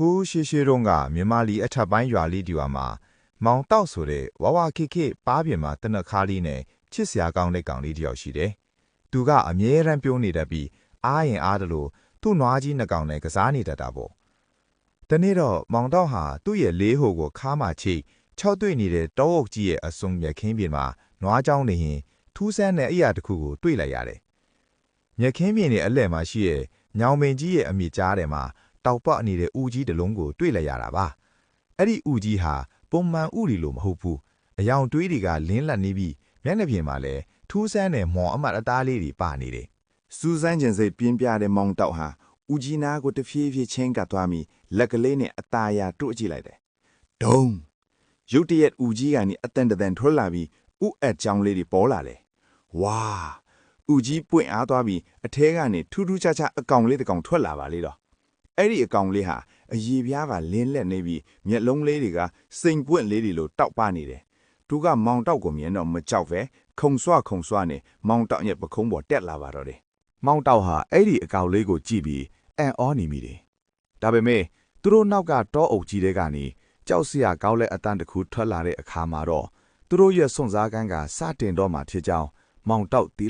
ဟူးရှေးရှေးတုန်းကမြန်မာလီအထက်ပိုင်းရွာလေးဒီဝါမှာမောင်တောက်ဆိုတဲ့ဝဝခေခေပါးပြင်မှာတနက်ခါလေးနဲ့ချစ်စရာကောင်းတဲ့ကောင်လေးတစ်ယောက်ရှိတယ်။သူကအမြဲတမ်းပြောနေတတ်ပြီးအားရင်အားတယ်လို့သူ့နွားကြီးနှစ်ကောင်နဲ့ကစားနေတတ်တာပေါ့။တနေ့တော့မောင်တောက်ဟာသူ့ရဲ့လေးဟိုကိုခါမှချိတ်ချောက်တွေ့နေတဲ့တောအုပ်ကြီးရဲ့အစုံမြက်ခင်းပြင်မှာနွားเจ้าနေရင်ထူးဆန်းတဲ့အရာတစ်ခုကိုတွေ့လိုက်ရတယ်။မြက်ခင်းပြင်ရဲ့အလဲ့မှာရှိရဲ့ညောင်ပင်ကြီးရဲ့အမြစ်ကြားထဲမှာတောက်ပနေတဲ့ဦးကြီးတစ်လုံးကိုတွေ့လိုက်ရတာပါ။အဲ့ဒီဦးကြီးဟာပုံမှန်ဦးလီလို့မဟုတ်ဘူး။အယောင်တွေးတွေကလင်းလက်နေပြီးမျက်နှာပြင်မှာလည်းထူးဆန်းတဲ့မော်အမတ်အသားလေးတွေပါနေတယ်။စူးစမ်းခြင်းစိတ်ပြင်းပြတဲ့မောင်တောက်ဟာဦးကြီးနာကိုတဖြည်းဖြည်းချင်းကပ်သွားပြီးလက်ကလေးနဲ့အသားအရာတို့ကြည့်လိုက်တယ်။ဒုံရုတ်တရက်ဦးကြီးကနေအတန်တန်ထွက်လာပြီးဥအပ်ကြောင်းလေးတွေပေါ်လာတယ်။ဝါဦးကြီးပွင့်အားသွားပြီးအထဲကနေထူးထူးခြားခြားအကောင်လေးတစ်ကောင်ထွက်လာပါလေတော့။အဲ့ဒီအကောင်လေးဟာအရေပြားပါလင်းလက်နေပြီးမျက်လုံးလေးတွေကစိန်ပွင့်လေးတွေလိုတောက်ပနေတယ်။သူကမောင်တောက်ကိုမြင်တော့မကြောက်ပဲခုံဆွနဲ့မောင်တောက်ရဲ့ပခုံးပေါ်တက်လာပါတော့တယ်။မောင်တောက်ဟာအဲ့ဒီအကောင်လေးကိုကြည့်ပြီးအံ့ဩနေမိတယ်။ဒါပေမဲ့သူတို့နောက်ကတောအုပ်ကြီးတွေကနေကြောက်စရာကောင်းတဲ့အတန်တစ်ခုထွက်လာတဲ့အခါမှာတော့သူတို့ရဲ့စွန့်စားကန်းကစတင်တော့မှဖြစ်ကြောင်းမောင်တောက်သိ